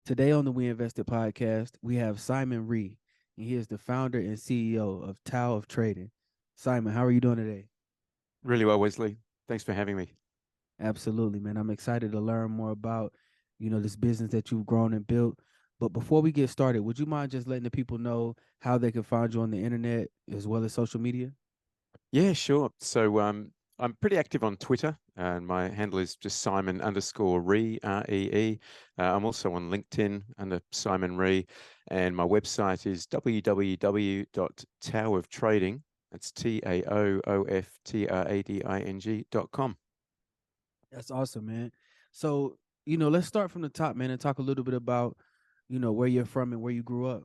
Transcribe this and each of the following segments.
Today on the We Invested podcast, we have Simon Ree, and he is the founder and CEO of Tao of Trading. Simon, how are you doing today? Really well, Wesley. Thanks for having me. Absolutely, man. I'm excited to learn more about, this business that you've grown and built. But before we get started, would you mind just letting the people know how they can find you on the internet as well as social media? Yeah, sure. I'm pretty active on Twitter, and my handle is just Simon underscore Ree, Ree. I'm also on LinkedIn under Simon Ree, and my website is www.taoftrading. That's TAOOFTRADING.com. That's awesome, man. So, let's start from the top, man, and talk a little bit about, where you're from and where you grew up.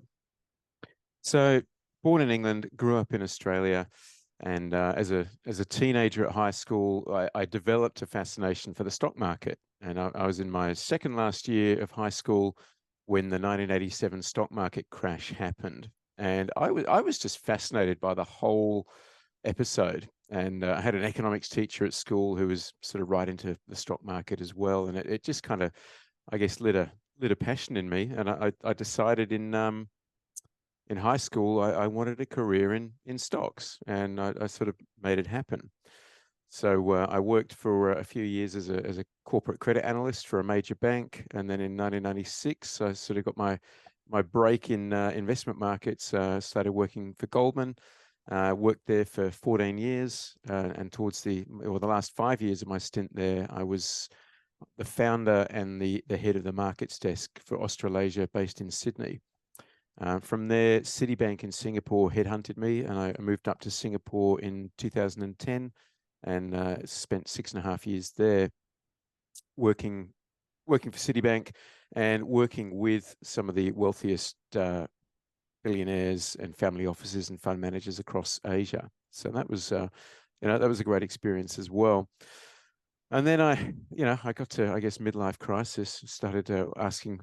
So, born in England, grew up in Australia. And as a teenager at high school, I developed a fascination for the stock market. And I was in my second last year of high school when the 1987 stock market crash happened. And I was just fascinated by the whole episode. And I had an economics teacher at school who was sort of right into the stock market as well. And it just kind of, I guess, lit a passion in me. And I decided in high school, I wanted a career in stocks, and I sort of made it happen. So I worked for a few years as a corporate credit analyst for a major bank, and then in 1996, I sort of got my break in investment markets. Started working for Goldman. Worked there for 14 years, and the last 5 years of my stint there, I was the founder and the head of the markets desk for Australasia, based in Sydney. From there, Citibank in Singapore headhunted me, and I moved up to Singapore in 2010 and spent 6.5 years there working working for Citibank and working with some of the wealthiest billionaires and family offices and fund managers across Asia. So that was a great experience as well. And then I got to, I guess, midlife crisis, started asking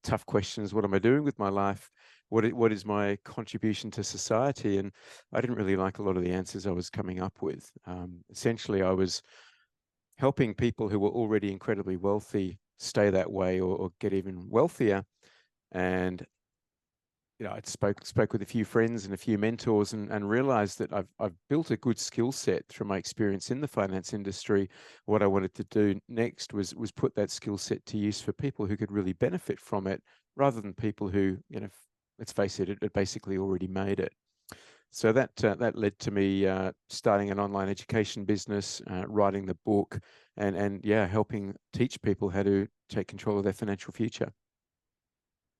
tough questions. What am I doing with my life? What is my contribution to society? And I didn't really like a lot of the answers I was coming up with. Essentially, I was helping people who were already incredibly wealthy stay that way or get even wealthier. And I spoke with a few friends and a few mentors and realized that I've built a good skill set through my experience in the finance industry. What I wanted to do next was put that skill set to use for people who could really benefit from it, rather than people who, let's face it, it basically already made it. So that led to me starting an online education business, writing the book, and yeah, helping teach people how to take control of their financial future.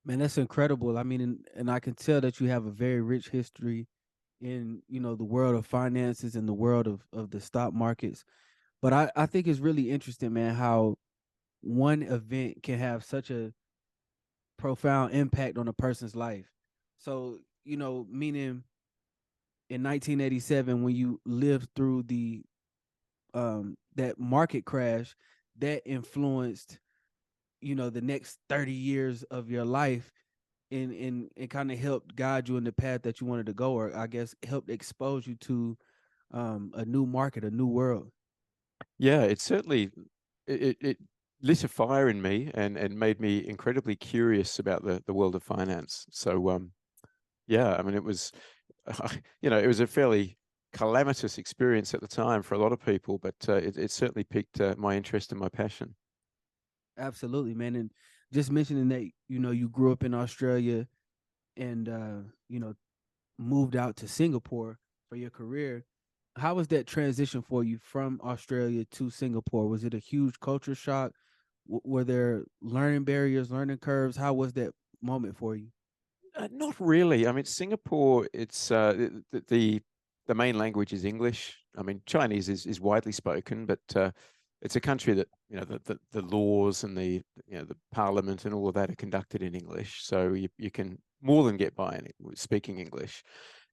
Man, that's incredible. I mean, and I can tell that you have a very rich history in, the world of finances and the world of the stock markets. But I think it's really interesting, man, how one event can have such a profound impact on a person's life. So, meaning in 1987, when you lived through the that market crash, that influenced, the next 30 years of your life, and it kind of helped guide you in the path that you wanted to go, or I guess helped expose you to a new market, a new world. Yeah, it certainly it lit a fire in me and made me incredibly curious about the world of finance. So yeah, I mean it was it was a fairly calamitous experience at the time for a lot of people, but it certainly piqued my interest and my passion. Absolutely, man. And just mentioning that, you grew up in Australia and moved out to Singapore for your career. How was that transition for you from Australia to Singapore? Was it a huge culture shock? Were there learning barriers, learning curves? How was that moment for you? Not really. I mean, Singapore, it's the main language is English. I mean, Chinese is widely spoken, but it's a country that the laws and the parliament and all of that are conducted in English. So you can more than get by in speaking English,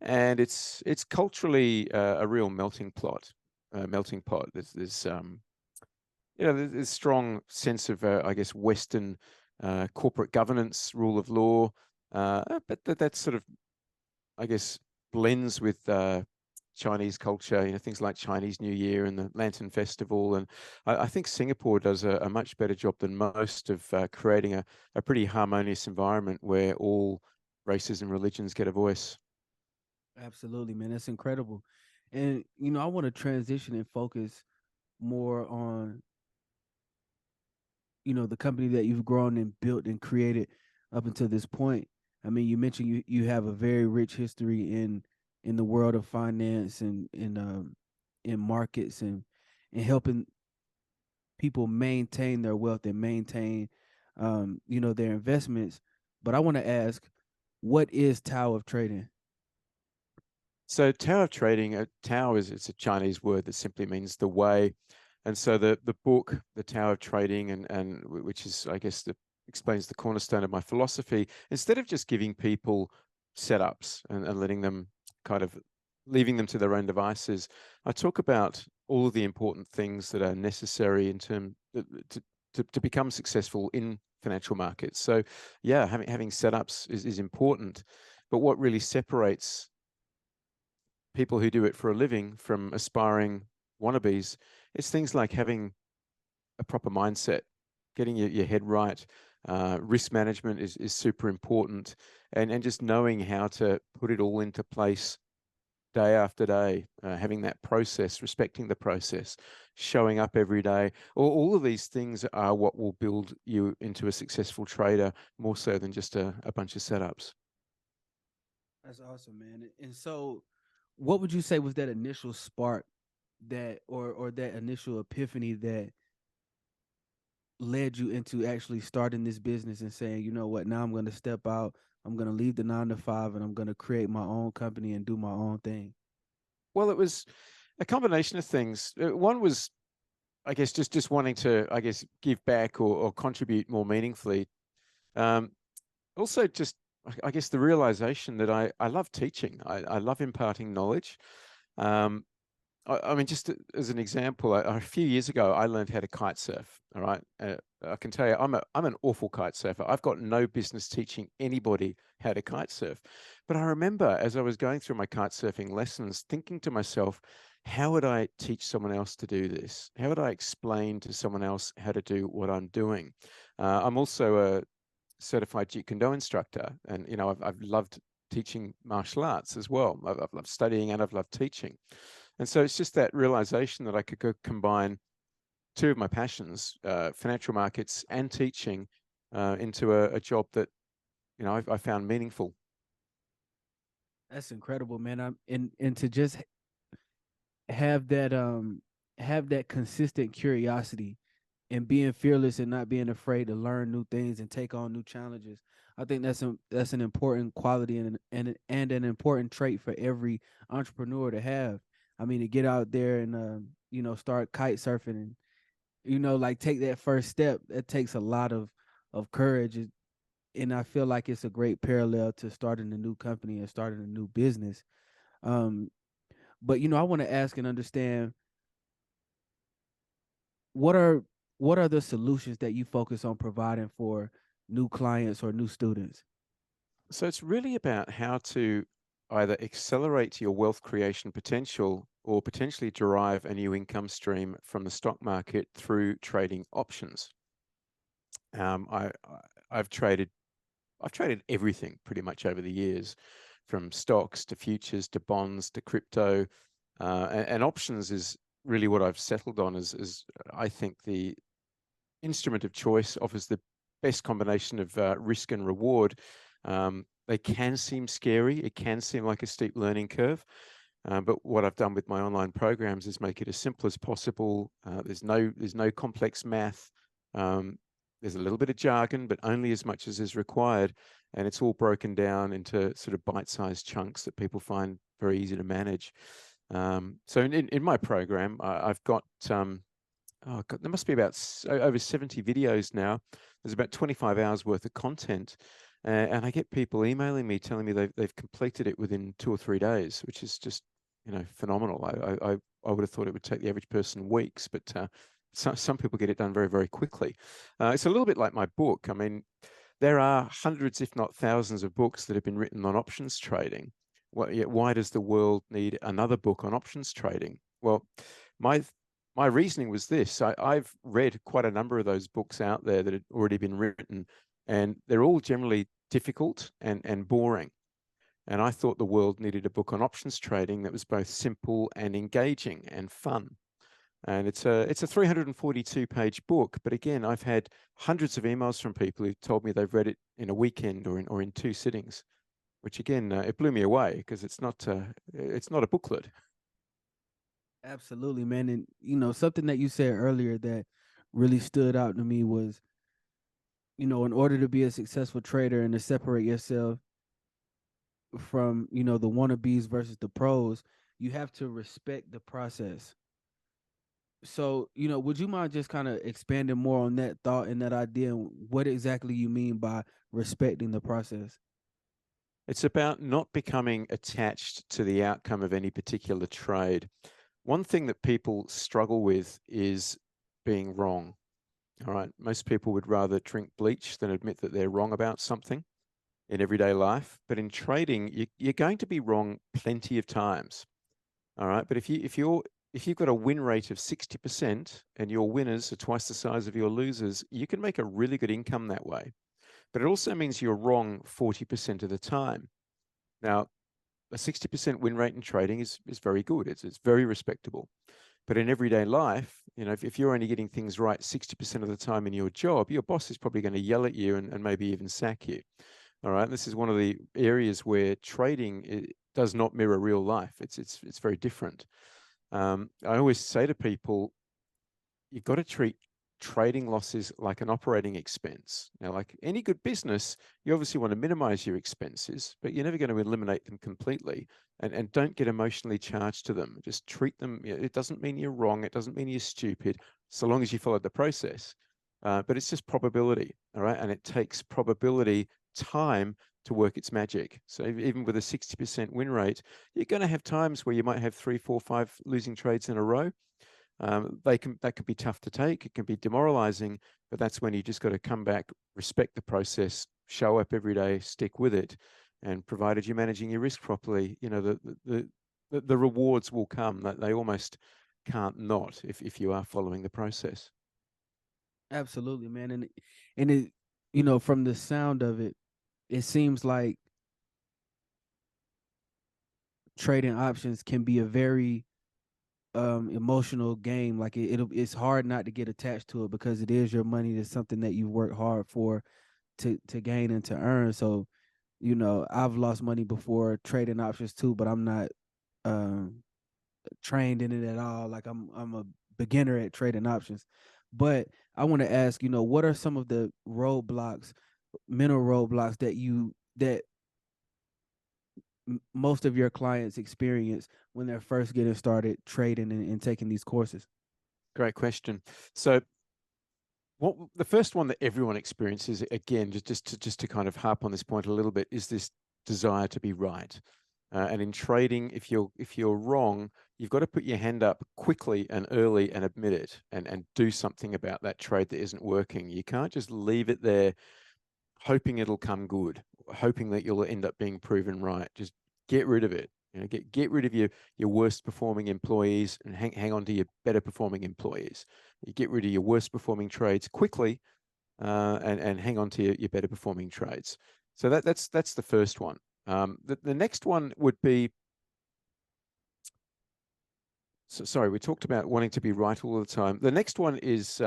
and it's culturally a real melting pot. There's a strong sense of I guess Western corporate governance, rule of law, but that sort of, I guess, blends with Chinese culture, things like Chinese New Year and the Lantern Festival. And I think Singapore does a much better job than most of creating a pretty harmonious environment where all races and religions get a voice. Absolutely, man. That's incredible. And I want to transition and focus more on the company that you've grown and built and created up until this point. I mean, you mentioned you have a very rich history in the world of finance and in markets and helping people maintain their wealth and maintain their investments. But I want to ask, what is Tao of Trading? So Tao of Trading, Tao it's a Chinese word that simply means the way. And so the book, The Tao of Trading, and which is, I guess, explains the cornerstone of my philosophy, instead of just giving people setups and letting them kind of leaving them to their own devices, I talk about all of the important things that are necessary in terms to become successful in financial markets. So yeah, having setups is important. But what really separates people who do it for a living from aspiring wannabes, it's things like having a proper mindset, getting your head right. Risk management is super important, and just knowing how to put it all into place day after day, having that process, respecting the process, showing up every day. All of these things are what will build you into a successful trader more so than just a bunch of setups. That's awesome, man. And so, what would you say was that initial spark that or that initial epiphany that led you into actually starting this business and saying, you know what, now I'm going to step out, I'm going to leave the 9 to 5, and I'm going to create my own company and do my own thing? Well, it was a combination of things. One was, I guess, just wanting to, I guess, give back or contribute more meaningfully. Um, Also, just I guess the realization that I love teaching. I love imparting knowledge. Um, I mean, just as an example, a few years ago, I learned how to kite surf. All right, I can tell you, I'm an awful kite surfer. I've got no business teaching anybody how to kite surf. But I remember as I was going through my kite surfing lessons, thinking to myself, how would I teach someone else to do this? How would I explain to someone else how to do what I'm doing? I'm also a certified Jeet Kune Do instructor, and I've loved teaching martial arts as well. I've loved studying and I've loved teaching. And so it's just that realization that I could go combine two of my passions, financial markets and teaching, into a job that I found meaningful. That's incredible, man. And to just have that consistent curiosity and being fearless and not being afraid to learn new things and take on new challenges. I think that's an important quality and an important trait for every entrepreneur to have. I mean, to get out there and start kite surfing and like take that first step. That takes a lot of courage, and I feel like it's a great parallel to starting a new company and starting a new business. Um, but I want to ask and understand, what are what are the solutions that you focus on providing for new clients or new students? So it's really about how to either accelerate your wealth creation potential or potentially derive a new income stream from the stock market through trading options. Um, I, I I've traded everything pretty much over the years, from stocks to futures to bonds to crypto, and options is really what I've settled on as I think the instrument of choice, offers the best combination of risk and reward. They can seem scary. It can seem like a steep learning curve. But what I've done with my online programs is make it as simple as possible. There's no complex math. Um, there's a little bit of jargon, but only as much as is required. And it's all broken down into sort of bite-sized chunks that people find very easy to manage. So in my program, I've got oh God, there must be about over 70 videos now. There's about 25 hours worth of content. And I get people emailing me telling me they've completed it within 2 or 3 days, which is just, phenomenal. I would have thought it would take the average person weeks, but some people get it done very, very quickly. It's a little bit like my book. I mean, there are hundreds, if not thousands, of books that have been written on options trading. Why does the world need another book on options trading? Well, my my reasoning was this. I've read quite a number of those books out there that had already been written, and they're all generally difficult and boring. And I thought the world needed a book on options trading that was both simple and engaging and fun. And it's a 342-page book, but again, I've had hundreds of emails from people who told me they've read it in a weekend or in two sittings, which again, it blew me away because it's not a booklet. Absolutely, man. And something that you said earlier that really stood out to me was, in order to be a successful trader and to separate yourself from, the wannabes versus the pros, you have to respect the process. So, would you mind just kind of expanding more on that thought and that idea and what exactly you mean by respecting the process? It's about not becoming attached to the outcome of any particular trade. One thing that people struggle with is being wrong. All right. Most people would rather drink bleach than admit that they're wrong about something in everyday life. But in trading, you're going to be wrong plenty of times. All right. But if you've got a win rate of 60% and your winners are twice the size of your losers, you can make a really good income that way. But it also means you're wrong 40% of the time. Now, a 60% win rate in trading is very good. It's very respectable. But in everyday life, if you're only getting things right 60% of the time in your job, your boss is probably going to yell at you and maybe even sack you. All right. This is one of the areas where trading does not mirror real life. It's very different. I always say to people, you've got to treat trading losses like an operating expense. Now, like any good business, you obviously want to minimize your expenses, but you're never going to eliminate them completely. And don't get emotionally charged to them. Just treat them. It doesn't mean you're wrong. It doesn't mean you're stupid, so long as you follow the process. But it's just probability, all right? And it takes probability time to work its magic. So even with a 60% win rate, you're going to have times where you might have 3, 4, 5 losing trades in a row. That can be tough to take. It can be demoralizing, but that's when you just got to come back, respect the process, show up every day, stick with it, and provided you're managing your risk properly, the rewards will come. That they almost can't not if you are following the process. Absolutely, man. And it, from the sound of it, it seems like trading options can be a very emotional game. Like it's hard not to get attached to it because it is your money. It's something that you work hard for to gain and to earn. So, I've lost money before trading options too, but I'm not um trained in it at all. Like I'm a beginner at trading options. But I want to ask, what are some of the roadblocks, mental roadblocks that most of your clients experience when they're first getting started trading and taking these courses? Great question. So what the first one that everyone experiences, again, just to kind of harp on this point a little bit, is this desire to be right. And in trading, if you're wrong, you've got to put your hand up quickly and early and admit it and do something about that trade that isn't working. You can't just leave it there hoping it'll come good, hoping that you'll end up being proven right. Just get rid of it. Get rid of your worst performing employees and hang on to your better performing employees. You get rid of your worst performing trades quickly, and hang on to your better performing trades. So that's the first one. The next one would be, so sorry, we talked about wanting to be right all the time. The next one is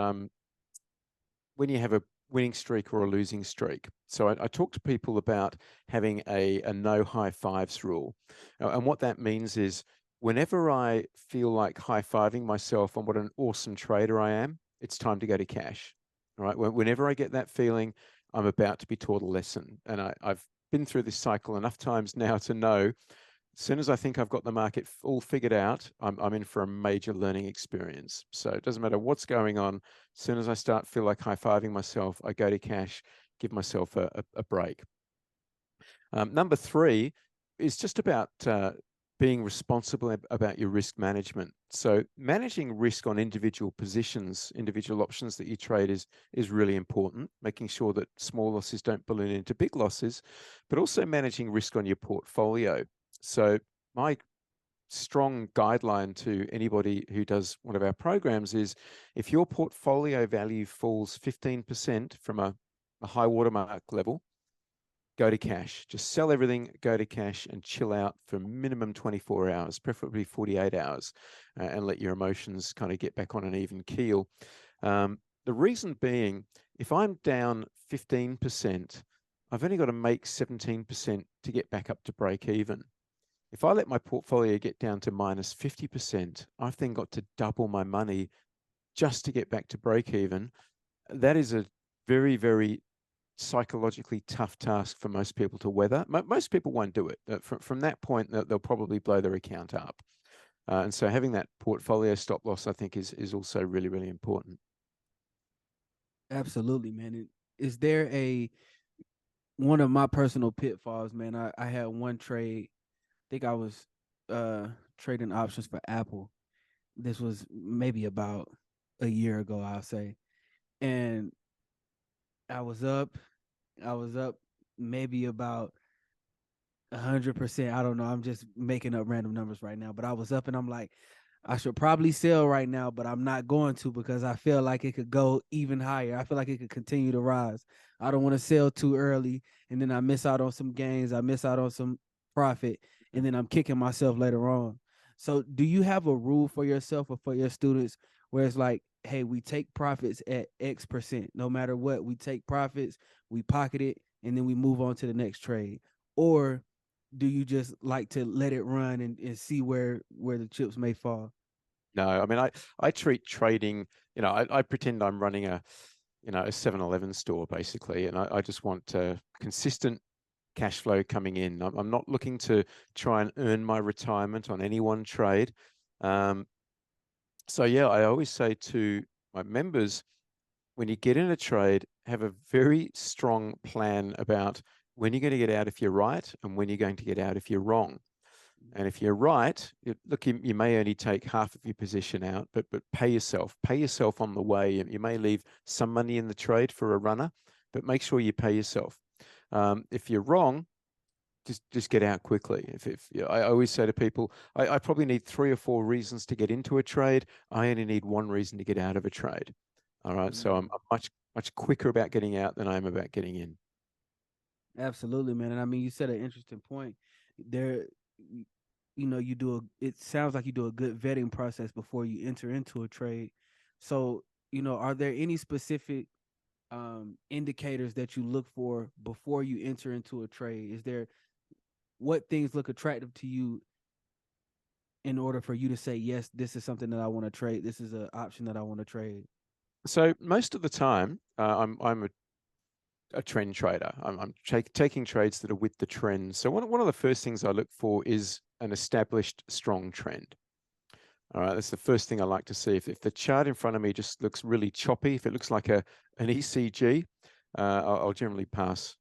when you have a winning streak or a losing streak. So I talk to people about having a no high fives rule. And what that means is whenever I feel like high fiving myself on what an awesome trader I am, it's time to go to cash. All right. Whenever I get that feeling, I'm about to be taught a lesson. And I've been through this cycle enough times now to know as soon as I think I've got the market all figured out, I'm in for a major learning experience. So it doesn't matter what's going on. As soon as I start feel like high-fiving myself, I go to cash, give myself a break. Number three is just about being responsible about your risk management. So managing risk on individual positions, individual options that you trade is really important, making sure that small losses don't balloon into big losses, but also managing risk on your portfolio. So my strong guideline to anybody who does one of our programs is if your portfolio value falls 15% from a high watermark level, go to cash. Just sell everything, go to cash, and chill out for minimum 24 hours, preferably 48 hours, and let your emotions kind of get back on an even keel. The reason being, if I'm down 15%, I've only got to make 17% to get back up to break even. If I let my portfolio get down to minus 50%, I've then got to double my money just to get back to break even. That is a very, very psychologically tough task for most people to weather. Most people won't do it. From that point, they'll probably blow their account up. And so having that portfolio stop loss, I think, is also really, really important. Absolutely, man. Is there a one of my personal pitfalls, man? I had one trade. I think I was trading options for Apple. This was maybe about a year ago, I'll say. And I was up. I was up maybe about 100%. I don't know. I'm just making up random numbers right now, but I was up and I'm like, I should probably sell right now, but I'm not going to because I feel like it could go even higher. I feel like it could continue to rise. I don't want to sell too early and then I miss out on some gains. I miss out on some profit and then I'm kicking myself later on. So, do you have a rule for yourself or for your students where it's like, hey, we take profits at X%, no matter what, we take profits, we pocket it, and then we move on to the next trade? Or do you just like to let it run and see where the chips may fall? No, I mean, I treat trading, I pretend I'm running a 7-Eleven store basically, and I just want consistent cash flow coming in. I'm not looking to try and earn my retirement on any one trade. Um, so yeah, I always say to my members, when you get in a trade, have a very strong plan about when you're going to get out if you're right and when you're going to get out if you're wrong. And if you're right, look, you may only take half of your position out, but pay yourself on the way. You may leave some money in the trade for a runner, but make sure you pay yourself. If you're wrong, just get out quickly. If I always say to people, I probably need 3 or 4 reasons to get into a trade. I only need one reason to get out of a trade. All right, so Mm. I'm much quicker about getting out than I am about getting in. Absolutely, man. And I mean, you said an interesting point. There, you do a. It sounds like you do a good vetting process before you enter into a trade. So, are there any specific indicators that you look for before you enter into a trade? Is there what things look attractive to you in order for you to say yes, this is something that I want to trade. This is an option that I want to trade. So most of the time, I'm a trend trader. I'm taking trades that are with the trend. So one of the first things I look for is an established strong trend. All right, that's the first thing I like to see. If the chart in front of me just looks really choppy, if it looks like an ECG, I'll generally pass.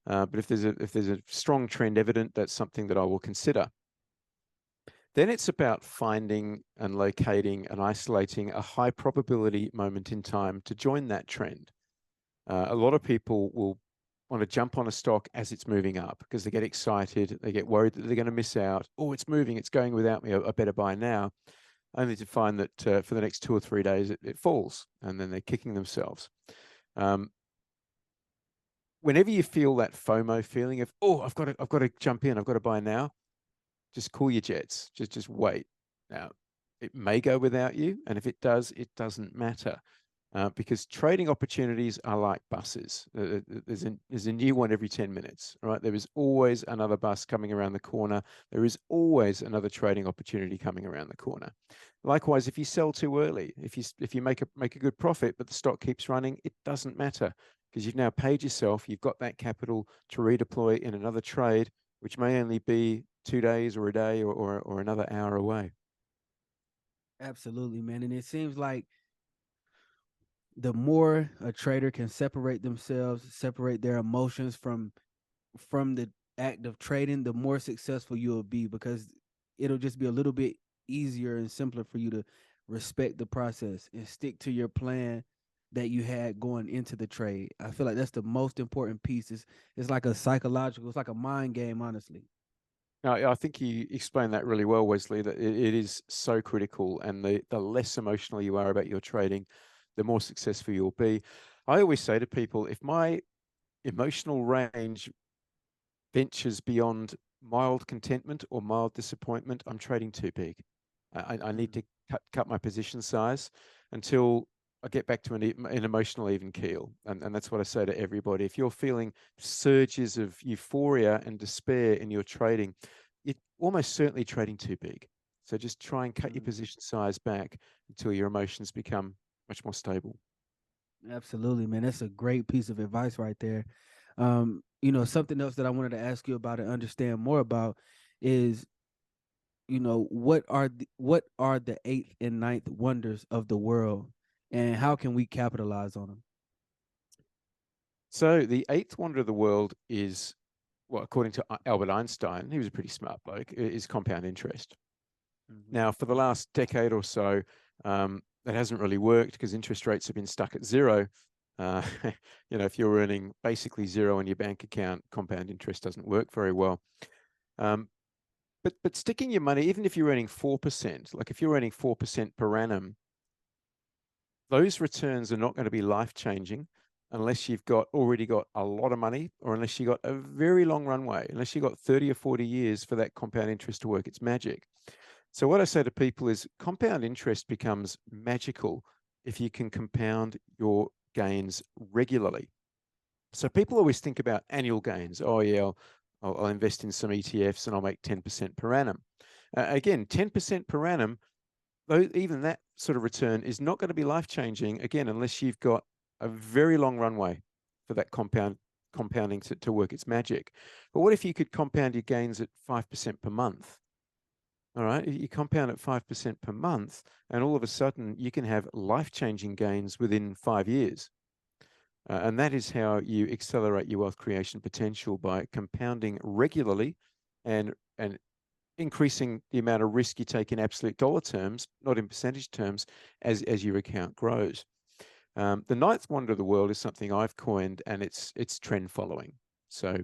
But if there's a strong trend evident, that's something that I will consider. Then it's about finding and locating and isolating a high probability moment in time to join that trend. A lot of people will want to jump on a stock as it's moving up because they get excited, they get worried that they're going to miss out. Oh, it's moving, it's going without me. I better buy now. Only to find that for the next 2 or 3 days it falls, and then they're kicking themselves. Um, Whenever you feel that FOMO feeling of, oh, I've got to jump in, I've got to buy now, just cool your jets. Just wait. Now, it may go without you, and if it does, it doesn't matter. Because trading opportunities are like buses. There's a new one every 10 minutes, right? There is always another bus coming around the corner. There is always another trading opportunity coming around the corner. Likewise, if you sell too early, if you make a good profit, but the stock keeps running, it doesn't matter because you've now paid yourself. You've got that capital to redeploy in another trade, which may only be 2 days or a day or another hour away. Absolutely, man. And it seems like the more a trader can separate themselves, separate their emotions from the act of trading, the more successful you'll be because it'll just be a little bit easier and simpler for you to respect the process and stick to your plan that you had going into the trade. I feel like that's the most important piece. It's like a psychological, it's like a mind game, honestly. No, I think you explained that really well, Wesley, that it is so critical. And the less emotional you are about your trading, the more successful you'll be. I always say to people, if my emotional range ventures beyond mild contentment or mild disappointment, I'm trading too big. I need Mm. to cut my position size until I get back to an emotional even keel. And that's what I say to everybody. If you're feeling surges of euphoria and despair in your trading, you're almost certainly trading too big. So just try and cut your Mm. position size back until your emotions become much more stable. Absolutely, man. That's a great piece of advice right there. Something else that I wanted to ask you about and understand more about is, what are the eighth and ninth wonders of the world, and how can we capitalize on them? So the eighth wonder of the world is, well, according to Albert Einstein, he was a pretty smart bloke, is compound interest. Hmm. Now, for the last decade or so, that hasn't really worked because interest rates have been stuck at zero. Uh, if you're earning basically zero in your bank account, compound interest doesn't work very well. Um, but sticking your money, even if you're earning 4%, like if you're earning 4% per annum, those returns are not going to be life changing unless you've already got a lot of money, or unless you've got a very long runway, unless you've got 30 or 40 years for that compound interest to work its magic. So what I say to people is compound interest becomes magical if you can compound your gains regularly. So people always think about annual gains. Oh yeah, I'll invest in some ETFs and I'll make 10% per annum. Again, 10% per annum, though, even that sort of return is not going to be life changing again unless you've got a very long runway for that compounding to work its magic. But what if you could compound your gains at 5% per month? All right, you compound at 5% per month, and all of a sudden you can have life-changing gains within 5 years. And that is how you accelerate your wealth creation potential, by compounding regularly and increasing the amount of risk you take in absolute dollar terms, not in percentage terms, as your account grows. The ninth wonder of the world is something I've coined, and it's trend following. So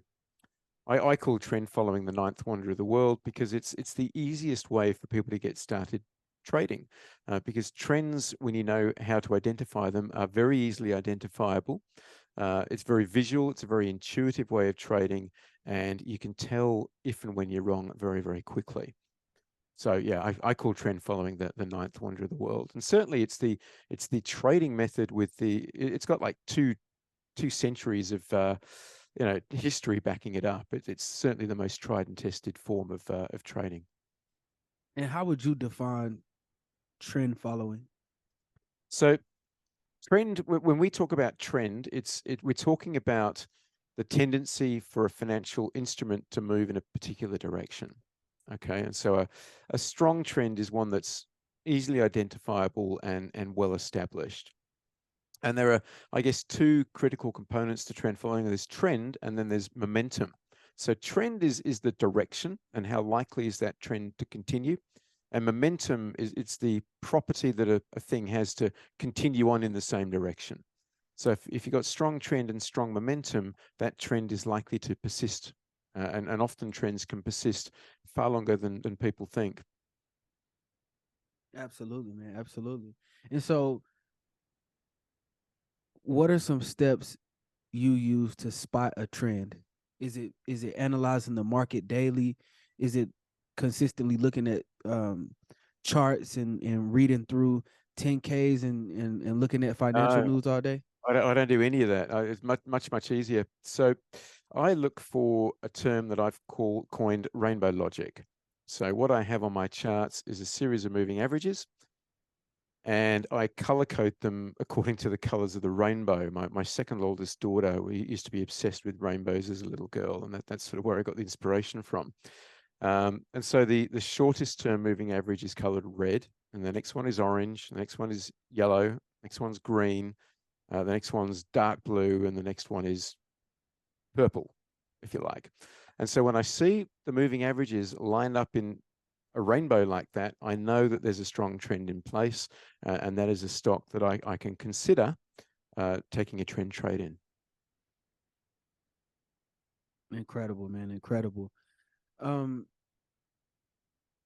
I call trend following the ninth wonder of the world because it's the easiest way for people to get started trading. Because trends, when you know how to identify them, are very easily identifiable. It's very visual. It's a very intuitive way of trading, and you can tell if and when you're wrong very, very quickly. So yeah, I call trend following the ninth wonder of the world, and certainly it's the trading method with it's got like two centuries of history backing it up. It's certainly the most tried and tested form of trading. And how would you define trend following? So trend, when we talk about trend, we're talking about the tendency for a financial instrument to move in a particular direction. Okay, and so a strong trend is one that's easily identifiable and well established. And there are, I guess, two critical components to trend following. There's trend, and then there's momentum. So trend is the direction and how likely is that trend to continue. And momentum it's the property that a thing has to continue on in the same direction. So if you've got strong trend and strong momentum, that trend is likely to persist. And often trends can persist far longer than people think. Absolutely, man. Absolutely. And so, what are some steps you use to spot a trend? Is it analyzing the market daily? Is it consistently looking at charts and reading through 10Ks and looking at financial No, news all day? I don't do any of that. It's much easier. So I look for a term that I've coined rainbow logic. So what I have on my charts is a series of moving averages, and I color code them according to the colors of the rainbow. My second oldest daughter, we used to be obsessed with rainbows as a little girl, and that's sort of where I got the inspiration from. And so the shortest term moving average is colored red, and the next one is orange, the next one is yellow, next one's green, the next one's dark blue, and the next one is purple, if you like. And so when I see the moving averages lined up in a rainbow like that, I know that there's a strong trend in place, and that is a stock that I can consider taking a trend trade in. Incredible, man. Incredible. Um,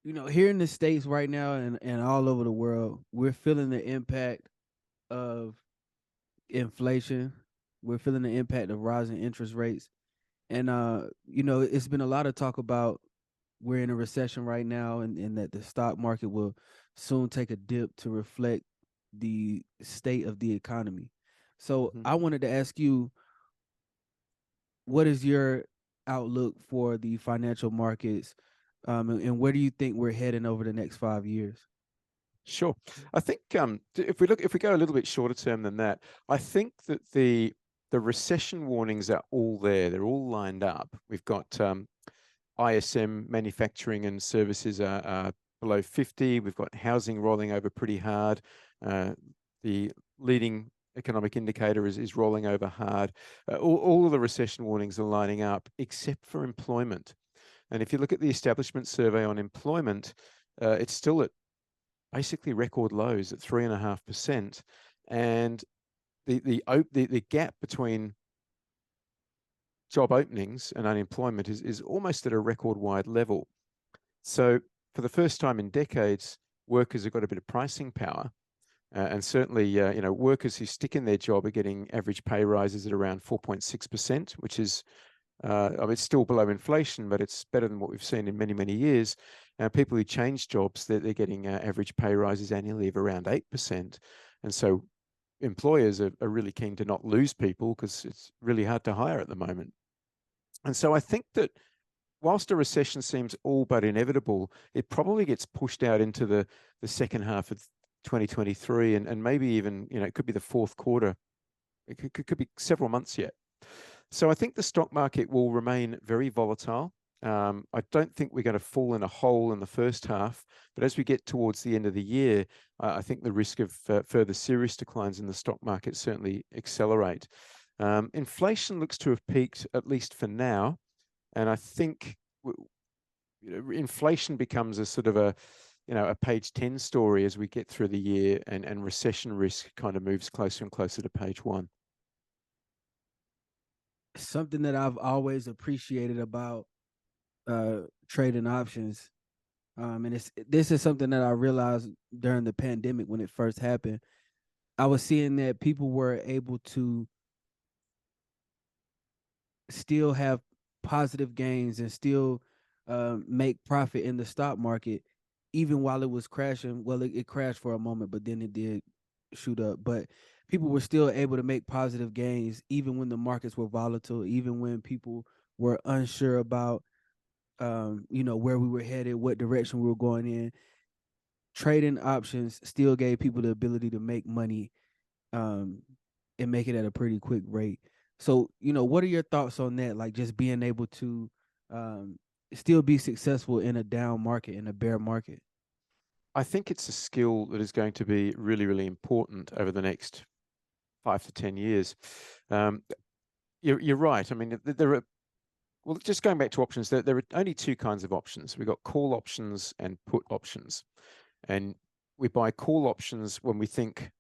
here in the States right now and all over the world, we're feeling the impact of inflation. We're feeling the impact of rising interest rates. And it's been a lot of talk about we're in a recession right now, and that the stock market will soon take a dip to reflect the state of the economy. So Mhm. I wanted to ask you, what is your outlook for the financial markets, and where do you think we're heading over the next 5 years? Sure. I think if we go a little bit shorter term than that, I think that the recession warnings are all there. They're all lined up. We've got ISM manufacturing and services are below 50. We've got housing rolling over pretty hard. Uh, the leading economic indicator is rolling over hard. All of the recession warnings are lining up, except for employment. And if you look at the establishment survey on employment, it's still at basically record lows at 3.5%. And the gap between job openings and unemployment is almost at a record wide level. So for the first time in decades, workers have got a bit of pricing power. And certainly, workers who stick in their job are getting average pay rises at around 4.6%, which is, I mean, it's still below inflation, but it's better than what we've seen in many, many years. People who change jobs, they're getting average pay rises annually of around 8%. And so employers are really keen to not lose people because it's really hard to hire at the moment. And so I think that whilst a recession seems all but inevitable, it probably gets pushed out into the second half of 2023 and maybe even, it could be the fourth quarter. It could be several months yet. So I think the stock market will remain very volatile. I don't think we're going to fall in a hole in the first half, but as we get towards the end of the year, I think the risk of further serious declines in the stock market certainly accelerate. Inflation looks to have peaked, at least for now, and I think inflation becomes a sort of a page 10 story as we get through the year, and recession risk kind of moves closer and closer to page 1. Something that I've always appreciated about trading options, and this is something that I realized during the pandemic when it first happened. I was seeing that people were able to still have positive gains and still make profit in the stock market, even while it was crashing. Well, it crashed for a moment, but then it did shoot up. But people were still able to make positive gains, even when the markets were volatile, even when people were unsure about, where we were headed, what direction we were going in. Trading options still gave people the ability to make money, um, and make it at a pretty quick rate. So, what are your thoughts on that? Like just being able to um, still be successful in a down market, in a bear market. I think it's a skill that is going to be really, really important over the next 5 to 10 years. Um, you're right. I mean, there are, well, just going back to options, there are only two kinds of options. We've got call options and put options. And we buy call options when we think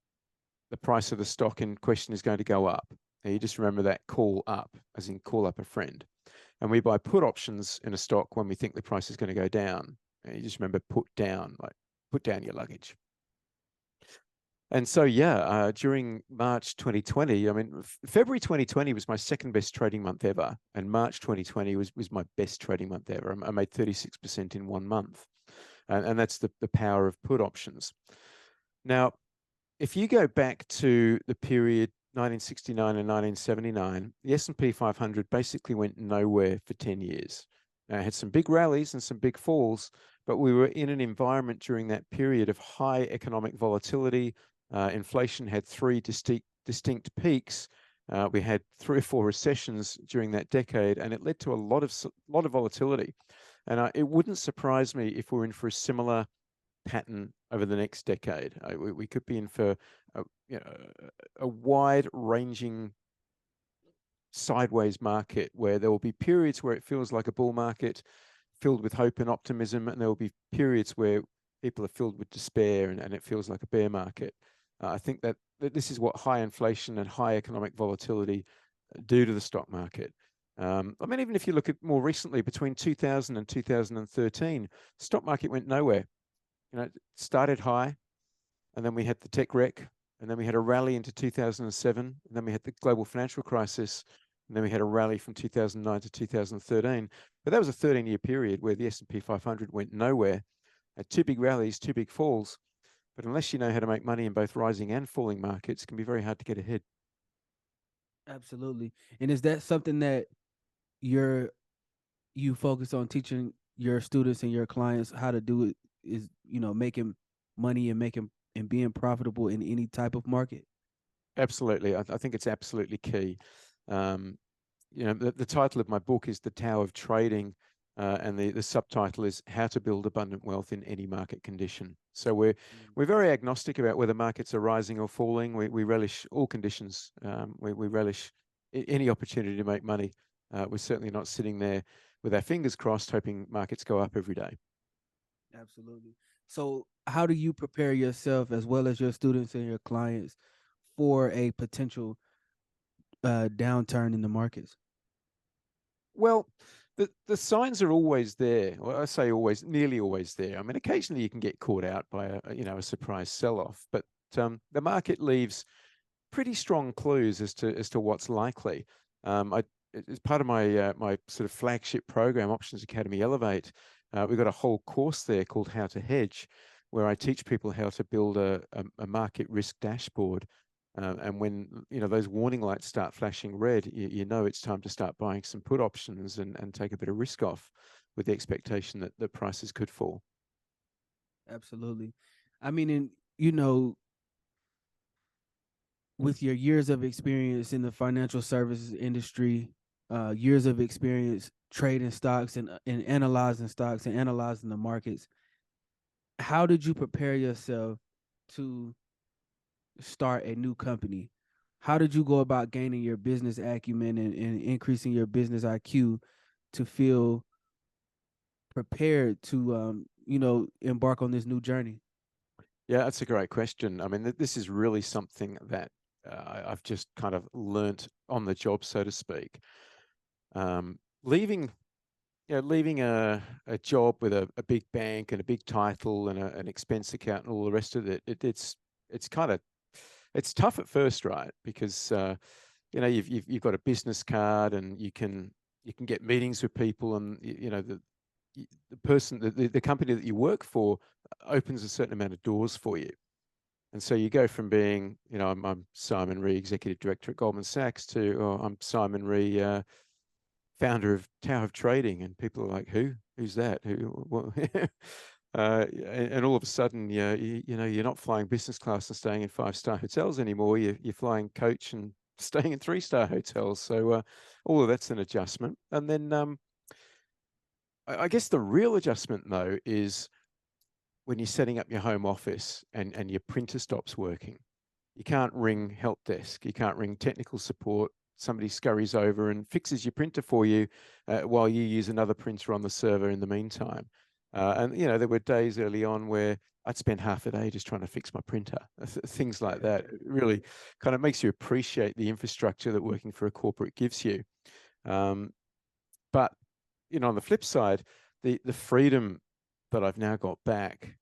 the price of the stock in question is going to go up. Now, you just remember that call up, as in call up a friend. And we buy put options in a stock when we think the price is going to go down. And you just remember put down, like put down your luggage. And so, yeah, during March 2020, I mean, February 2020 was my second best trading month ever, and March 2020 was my best trading month ever. I made 36% in 1 month, and that's the power of put options. Now, if you go back to the period 1969 and 1979, the S&P 500 basically went nowhere for 10 years. Now, it had some big rallies and some big falls, but we were in an environment during that period of high economic volatility. Inflation had three distinct peaks. We had 3 or 4 recessions during that decade, and it led to a lot of volatility. And it wouldn't surprise me if we're in for a similar pattern over the next decade. We could be in for a, a wide-ranging sideways market where there will be periods where it feels like a bull market filled with hope and optimism, and there will be periods where people are filled with despair and it feels like a bear market. I think that this is what high inflation and high economic volatility do to the stock market. I mean, even if you look at more recently, between 2000 and 2013, stock market went nowhere. It started high, and then we had the tech wreck, and then we had a rally into 2007, and then we had the global financial crisis, and then we had a rally from 2009 to 2013. But that was a 13-year period where the S&P 500 went nowhere, had two big rallies, two big falls. But unless you know how to make money in both rising and falling markets, it can be very hard to get ahead. Absolutely. And is that something that you're you focus on teaching your students and your clients how to do it, is, making money and making and being profitable in any type of market? Absolutely. I think it's absolutely key. Um, the title of my book is The Tao of Trading, and the subtitle is How to Build Abundant Wealth in Any Market Condition. So Mm. we're very agnostic about whether markets are rising or falling. We relish all conditions. We relish any opportunity to make money. We're certainly not sitting there with our fingers crossed, hoping markets go up every day. Absolutely. So, how do you prepare yourself as well as your students and your clients for a potential downturn in the markets? Well, the signs are always there. Well, I say always, nearly always there. I mean, occasionally you can get caught out by a surprise sell-off, but the market leaves pretty strong clues as to what's likely. I As part of my sort of flagship program, Options Academy Elevate, we've got a whole course there called How to Hedge, where I teach people how to build a market risk dashboard. And when those warning lights start flashing red, you know it's time to start buying some put options and take a bit of risk off, with the expectation that the prices could fall. Absolutely. I mean, and with your years of experience in the financial services industry, years of experience trading stocks and analyzing stocks and analyzing the markets, how did you prepare yourself to start a new company? How did you go about gaining your business acumen and increasing your business IQ to feel prepared to, embark on this new journey? Yeah, that's a great question. I mean, this is really something that I've just kind of learnt on the job, so to speak. Leaving, leaving a job with a big bank and a big title and an expense account and all the rest of it, it's kind of it's tough at first, right? Because you've got a business card and you can get meetings with people, and the person the company that you work for opens a certain amount of doors for you. And so you go from being, I'm Simon Ree, executive director at Goldman Sachs, to, oh, I'm Simon Ree, founder of Tao of Trading, and people are like, who's that? Who? What? And all of a sudden, you're not flying business class and staying in five-star hotels anymore. You're flying coach and staying in three-star hotels. So all of that's an adjustment. And then I guess the real adjustment, though, is when you're setting up your home office and your printer stops working. You can't ring help desk. You can't ring technical support. Somebody scurries over and fixes your printer for you while you use another printer on the server in the meantime. And there were days early on where I'd spend half a day just trying to fix my printer. Things like that. It really kind of makes you appreciate the infrastructure that working for a corporate gives you. Um, but on the flip side, the freedom that I've now got back,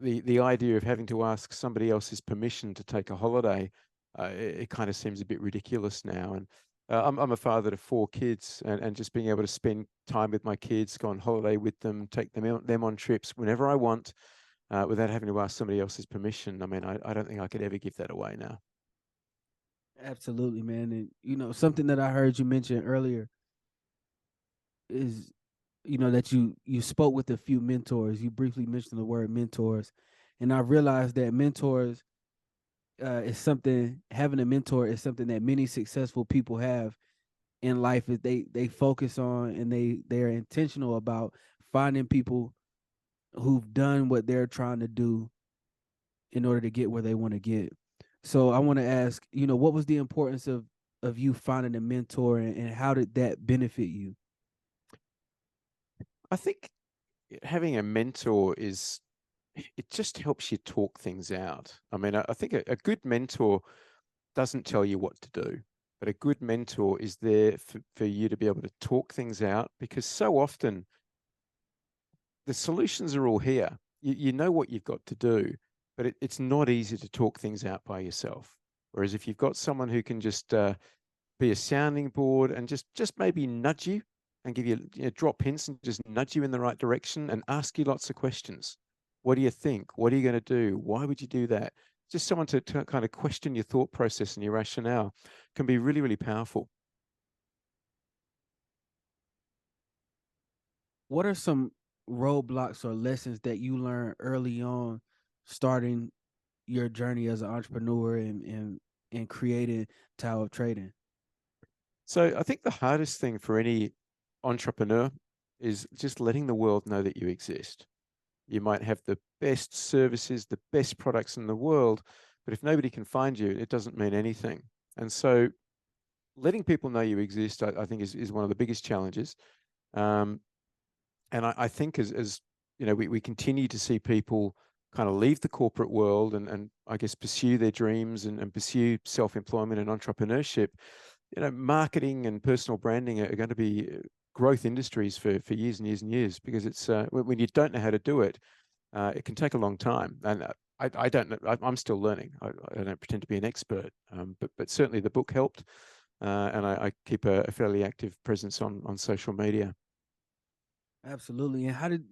the idea of having to ask somebody else's permission to take a holiday, it kind of seems a bit ridiculous now. And I'm a father to four kids, and just being able to spend time with my kids, go on holiday with them, take them on trips whenever I want, without having to ask somebody else's permission. I mean, I don't think I could ever give that away now. Absolutely, man. And something that I heard you mention earlier is, that you spoke with a few mentors. You briefly mentioned the word mentors, and I realized that mentors is something. Having a mentor is something that many successful people have in life. Is they focus on, and they are intentional about finding people who've done what they're trying to do in order to get where they want to get. So I want to ask, what was the importance of you finding a mentor, and how did that benefit you? I think having a mentor it just helps you talk things out. I mean, I think a good mentor doesn't tell you what to do, but a good mentor is there for you to be able to talk things out, because so often the solutions are all here. You know what you've got to do, but it's not easy to talk things out by yourself. Whereas if you've got someone who can just be a sounding board and just maybe nudge you and give you, drop hints and just nudge you in the right direction and ask you lots of questions. What do you think? What are you going to do? Why would you do that? Just someone to kind of question your thought process and your rationale can be really, really powerful. What are some roadblocks or lessons that you learned early on starting your journey as an entrepreneur and creating Tower of Trading? So I think the hardest thing for any entrepreneur is just letting the world know that you exist. You might have the best services, the best products in the world, but if nobody can find you, it doesn't mean anything. And so letting people know you exist, I think is one of the biggest challenges. Um, and I think as we continue to see people kind of leave the corporate world and I guess pursue their dreams and pursue self-employment and entrepreneurship, marketing and personal branding are going to be growth industries for years and years and years, because it's when you don't know how to do it, it can take a long time. And I don't know. I'm still learning. I don't pretend to be an expert, but certainly the book helped, and I keep a fairly active presence on social media. Absolutely. And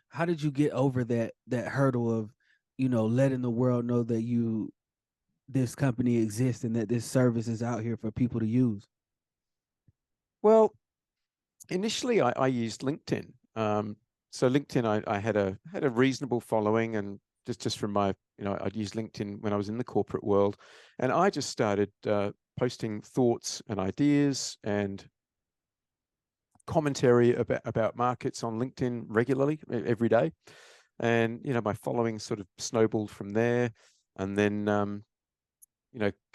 how did you get over that hurdle of, letting the world know that this company exists and that this service is out here for people to use? Well, initially I used LinkedIn. So LinkedIn, I had a reasonable following, and just from my, I'd used LinkedIn when I was in the corporate world, and I just started posting thoughts and ideas and commentary about markets on LinkedIn regularly every day. And my following sort of snowballed from there. And then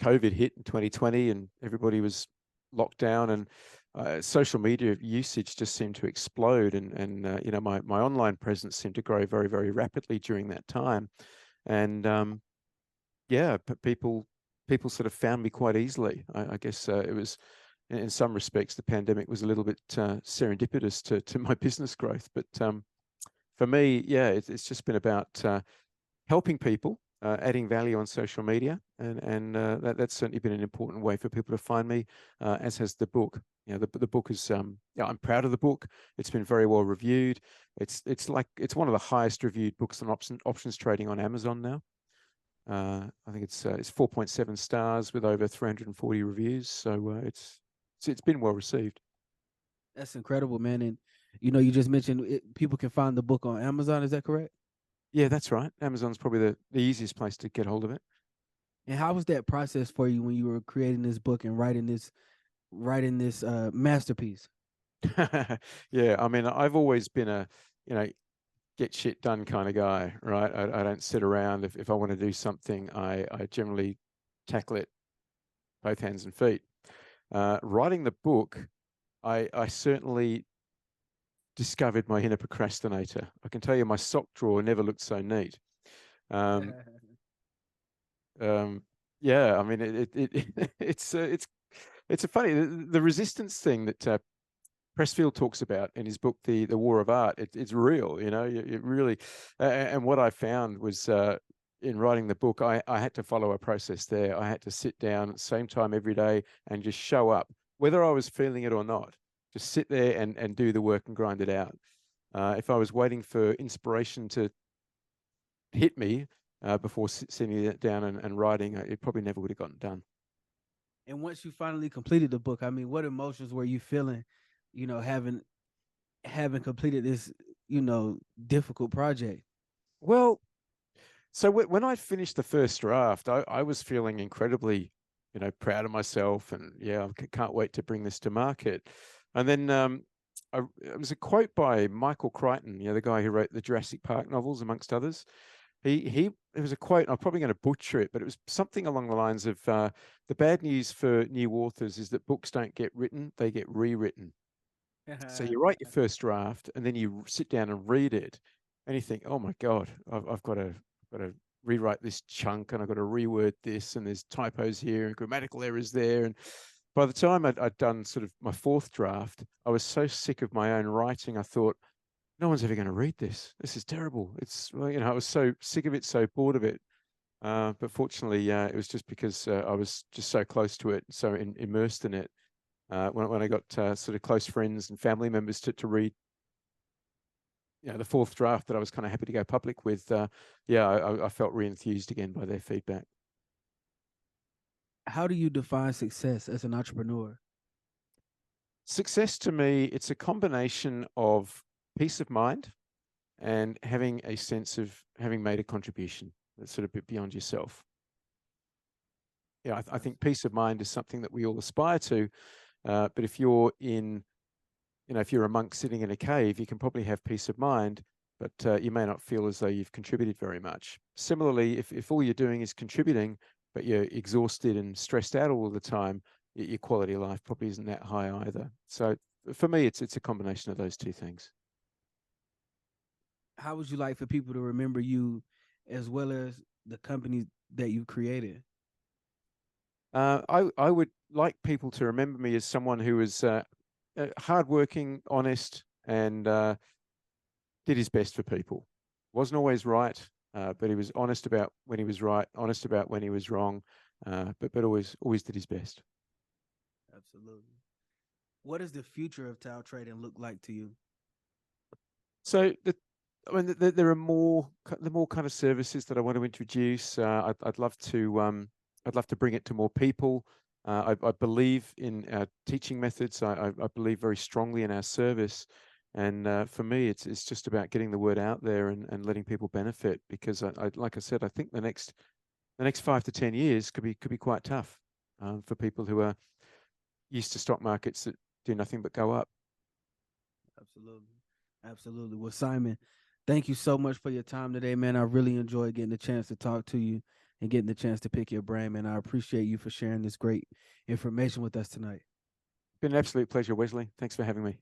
COVID hit in 2020 and everybody was locked down, and social media usage just seemed to explode, and my online presence seemed to grow very, very rapidly during that time. And yeah, but people sort of found me quite easily. I guess it was, in some respects, the pandemic was a little bit serendipitous to my business growth. But for me, yeah, it's just been about helping people, adding value on social media, and that's certainly been an important way for people to find me, as has the book. The book is, yeah, I'm proud of the book. It's been very well reviewed. It's one of the highest reviewed books on options trading on Amazon now. I think it's 4.7 stars with over 340 reviews. So it's been well received. That's incredible, man. And you just mentioned people can find the book on Amazon. Is that correct? Yeah, that's right. Amazon's probably the easiest place to get hold of it. And how was that process for you when you were creating this book and writing this masterpiece? Yeah, I mean, I've always been a, you know, get shit done kind of guy, right? I don't sit around. If I want to do something, I generally tackle it both hands and feet. Writing the book, I certainly discovered my inner procrastinator. I can tell you my sock drawer never looked so neat. Um, um, yeah, I mean, it's a funny, the resistance thing that Pressfield talks about in his book, The War of Art. It's real, it really. And what I found was, in writing the book, I had to follow a process there. I had to sit down at the same time every day and just show up, whether I was feeling it or not. Just sit there and do the work and grind it out. If I was waiting for inspiration to hit me before sitting it down and writing, it probably never would have gotten done. And once you finally completed the book, I mean, what emotions were you feeling, having completed this, difficult project? Well, so when I finished the first draft, I was feeling incredibly, proud of myself, and yeah, I can't wait to bring this to market. And then it was a quote by Michael Crichton, the guy who wrote the Jurassic Park novels, amongst others. It was a quote. I'm probably going to butcher it, but it was something along the lines of, "The bad news for new authors is that books don't get written; they get rewritten." So you write your first draft, and then you sit down and read it, and you think, "Oh my God, I've got to rewrite this chunk, and I've got to reword this, and there's typos here and grammatical errors there." by the time I'd done sort of my fourth draft, I was so sick of my own writing. I thought, no one's ever going to read this. This is terrible. It's, well, I was so sick of it, so bored of it. But fortunately, it was just because I was just so close to it, so immersed in it. When I got sort of close friends and family members to read, the fourth draft that I was kind of happy to go public with, yeah, I felt re-enthused again by their feedback. How do you define success as an entrepreneur? Success to me, it's a combination of peace of mind and having a sense of having made a contribution that's sort of a bit beyond yourself. Yeah, I That's think peace of mind is something that we all aspire to. But if you're in, if you're a monk sitting in a cave, you can probably have peace of mind, but you may not feel as though you've contributed very much. Similarly, if all you're doing is contributing, but you're exhausted and stressed out all the time, your quality of life probably isn't that high either. So for me, it's a combination of those two things. how would you like for people to remember you as well as the company that you created? I would like people to remember me as someone who was hardworking, honest, and did his best for people. Wasn't always right, but he was honest about when he was right, honest about when he was wrong, but always did his best. Absolutely. What does the future of towel trading look like to you? So I mean, there are more kind of services that I want to introduce. I'd love to bring it to more people. I believe in our teaching methods. I believe very strongly in our service, and for me, it's just about getting the word out there and letting people benefit. Because like I said, I think the next 5 to 10 years could be quite tough for people who are used to stock markets that do nothing but go up. Absolutely. Absolutely. Well, Simon, thank you so much for your time today, man. I really enjoyed getting the chance to talk to you and getting the chance to pick your brain, man. I appreciate you for sharing this great information with us tonight. Been an absolute pleasure, Wesley. Thanks for having me.